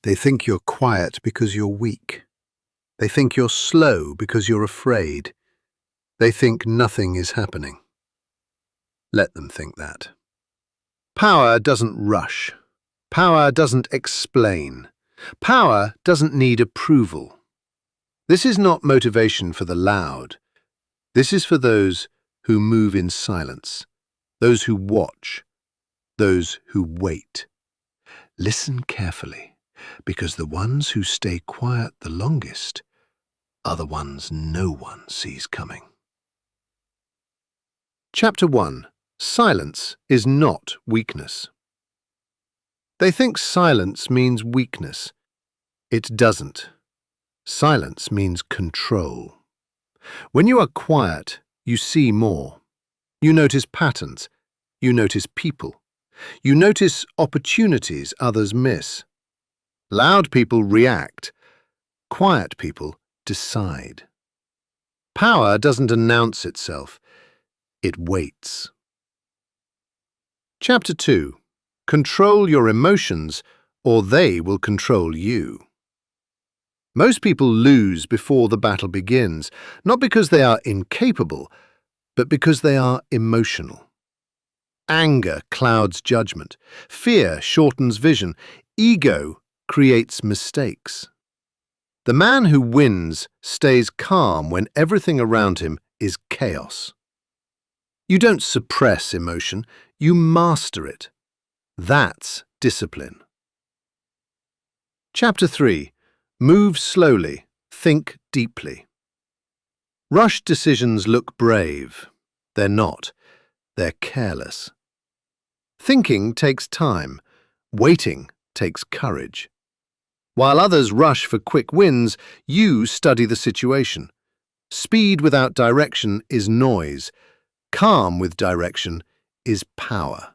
They think you're quiet because you're weak. They think you're slow because you're afraid. They think nothing is happening. Let them think that. Power doesn't rush. Power doesn't explain. Power doesn't need approval. This is not motivation for the loud. This is for those who move in silence, those who watch, those who wait. Listen carefully, because the ones who stay quiet the longest are the ones no one sees coming. Chapter 1. Silence is not weakness. They think silence means weakness. It doesn't. Silence means control. When you are quiet, you see more. You notice patterns. You notice people. You notice opportunities others miss. Loud people react. Quiet people decide. Power doesn't announce itself. It waits. Chapter 2. Control your emotions, or they will control you. Most people lose before the battle begins, not because they are incapable, but because they are emotional. Anger clouds judgment. Fear shortens vision. Ego creates mistakes. The man who wins stays calm when everything around him is chaos. You don't suppress emotion, you master it. That's discipline. Chapter 3. Move slowly, think deeply. Rushed decisions look brave. They're not. They're careless. Thinking takes time. Waiting takes courage. While others rush for quick wins, you study the situation. Speed without direction is noise. Calm with direction is power.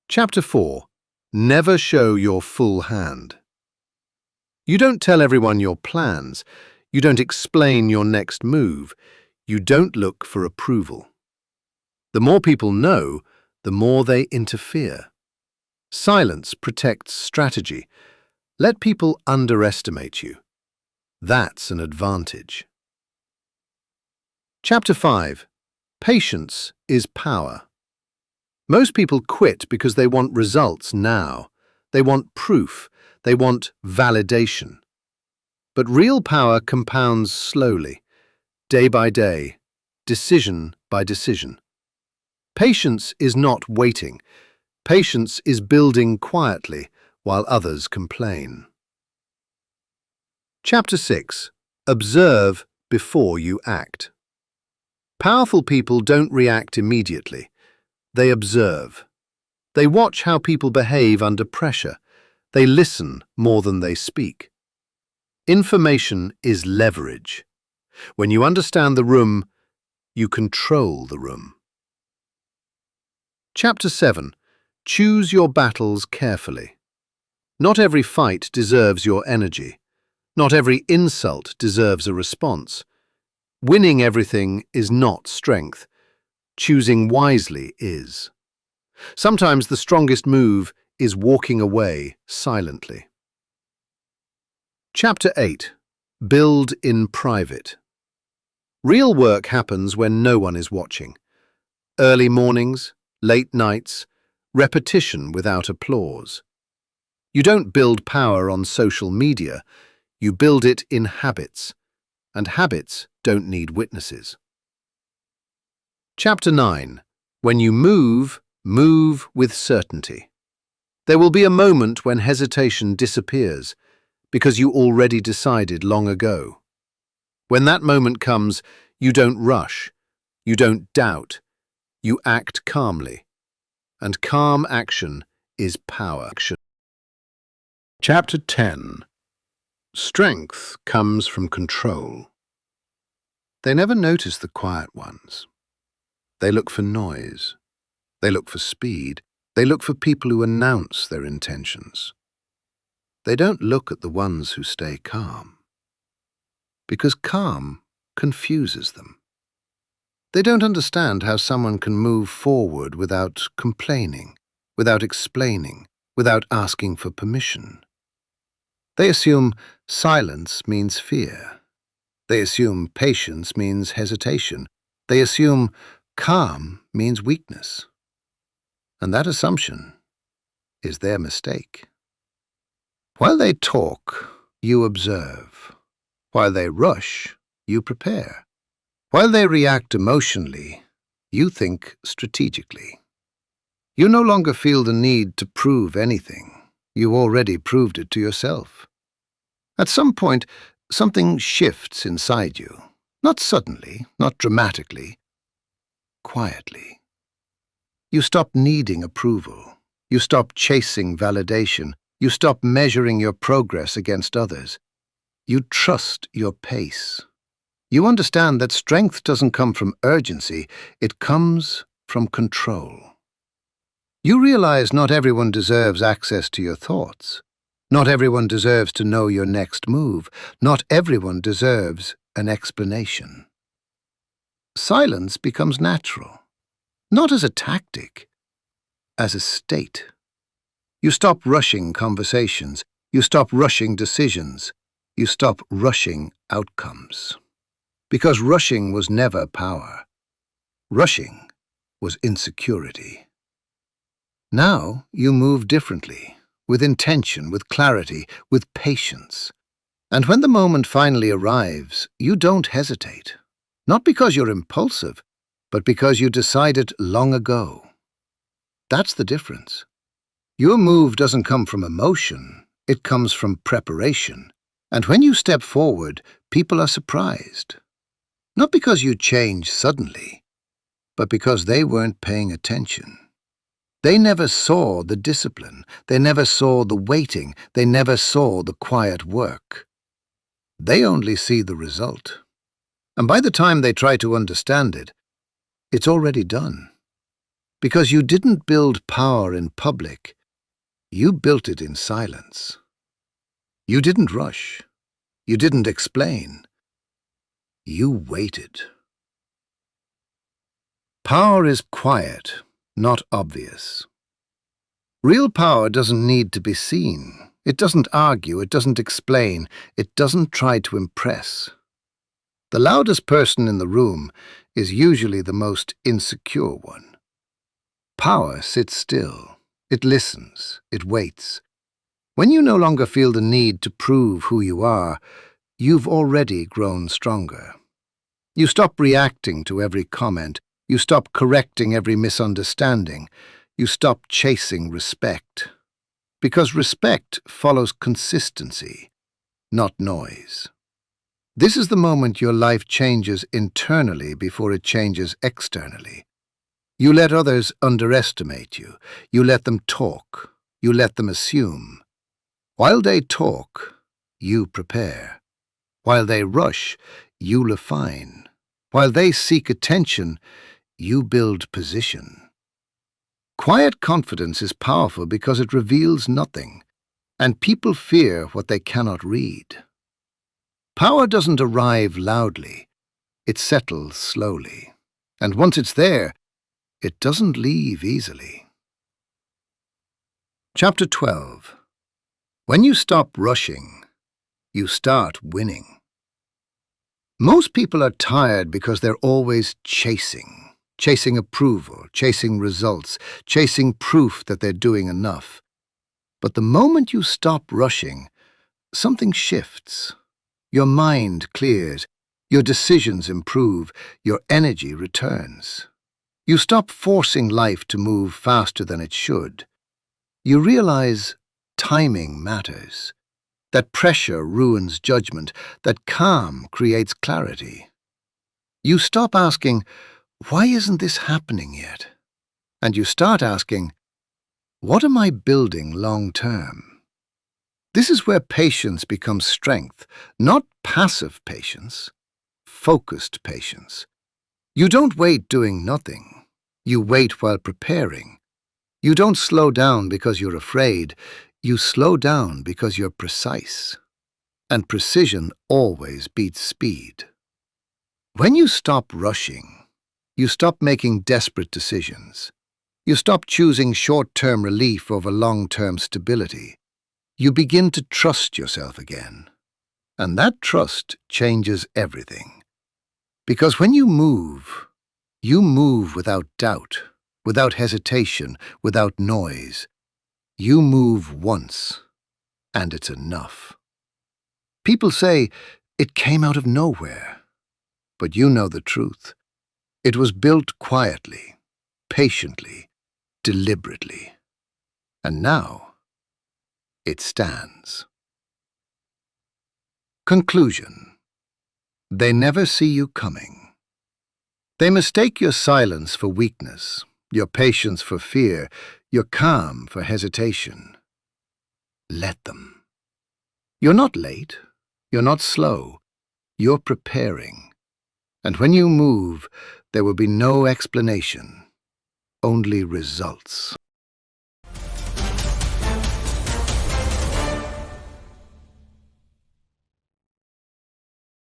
Chapter 4. Never show your full hand. You don't tell everyone your plans. You don't explain your next move. You don't look for approval. The more people know, the more they interfere. Silence protects strategy. Let people underestimate you. That's an advantage. Chapter 5. Patience is power. Most people quit because they want results now. They want proof. They want validation. But real power compounds slowly, day by day, decision by decision. Patience is not waiting. Patience is building quietly while others complain. Chapter 6. Observe before you act. Powerful people don't react immediately. They observe. They watch how people behave under pressure. They listen more than they speak. Information is leverage. When you understand the room, you control the room. Chapter 7. Choose your battles carefully. Not every fight deserves your energy. Not every insult deserves a response. Winning everything is not strength. Choosing wisely is. Sometimes the strongest move is walking away silently. Chapter 8. Build in private. Real work happens when no one is watching. Early mornings, late nights, repetition without applause. You don't build power on social media, you build it in habits, and habits don't need witnesses. Chapter 9. When you move, move with certainty. There will be a moment when hesitation disappears, because you already decided long ago. When that moment comes, you don't rush, you don't doubt, you act calmly. And calm action is power. Chapter 10. Strength comes from control. They never notice the quiet ones. They look for noise. They look for speed. They look for people who announce their intentions. They don't look at the ones who stay calm, because calm confuses them. They don't understand how someone can move forward without complaining, without explaining, without asking for permission. They assume silence means fear. They assume patience means hesitation. They assume calm means weakness. And that assumption is their mistake. While they talk, you observe. While they rush, you prepare. While they react emotionally, you think strategically. You no longer feel the need to prove anything. You already proved it to yourself. At some point, something shifts inside you. Not suddenly, not dramatically, quietly. You stop needing approval. You stop chasing validation. You stop measuring your progress against others. You trust your pace. You understand that strength doesn't come from urgency, it comes from control. You realize not everyone deserves access to your thoughts. Not everyone deserves to know your next move. Not everyone deserves an explanation. Silence becomes natural, not as a tactic, as a state. You stop rushing conversations. You stop rushing decisions. You stop rushing outcomes. Because rushing was never power. Rushing was insecurity. Now you move differently, with intention, with clarity, with patience. And when the moment finally arrives, you don't hesitate. Not because you're impulsive, but because you decided long ago. That's the difference. Your move doesn't come from emotion, it comes from preparation. And when you step forward, people are surprised. Not because you changed suddenly, but because they weren't paying attention. They never saw the discipline, they never saw the waiting, they never saw the quiet work. They only see the result. And by the time they try to understand it, it's already done. Because you didn't build power in public, you built it in silence. You didn't rush. You didn't explain. You waited. Power is quiet, not obvious. Real power doesn't need to be seen. It doesn't argue, it doesn't explain, it doesn't try to impress. The loudest person in the room is usually the most insecure one. Power sits still. It listens. It waits. When you no longer feel the need to prove who you are, you've already grown stronger. You stop reacting to every comment. You stop correcting every misunderstanding. You stop chasing respect. Because respect follows consistency, not noise. This is the moment your life changes internally before it changes externally. You let others underestimate you. You let them talk. You let them assume. While they talk, you prepare. While they rush, you refine. While they seek attention, you build position. Quiet confidence is powerful because it reveals nothing, and people fear what they cannot read. Power doesn't arrive loudly. It settles slowly. And once it's there, it doesn't leave easily. Chapter 12. When you stop rushing, you start winning. Most people are tired because they're always chasing approval, chasing results, chasing proof that they're doing enough. But the moment you stop rushing, something shifts. Your mind clears, your decisions improve, your energy returns. You stop forcing life to move faster than it should. You realize timing matters, that pressure ruins judgment, that calm creates clarity. You stop asking, "Why isn't this happening yet?" And you start asking, "What am I building long term?" This is where patience becomes strength, not passive patience, focused patience. You don't wait doing nothing. You wait while preparing. You don't slow down because you're afraid. You slow down because you're precise. And precision always beats speed. When you stop rushing, you stop making desperate decisions. You stop choosing short-term relief over long-term stability. You begin to trust yourself again. And that trust changes everything. Because when you move without doubt, without hesitation, without noise. You move once, and it's enough. People say it came out of nowhere, but you know the truth. It was built quietly, patiently, deliberately. And now, it stands. Conclusion. They never see you coming. They mistake your silence for weakness, your patience for fear, your calm for hesitation. Let them. You're not late. You're not slow. You're preparing. And when you move, there will be no explanation, only results.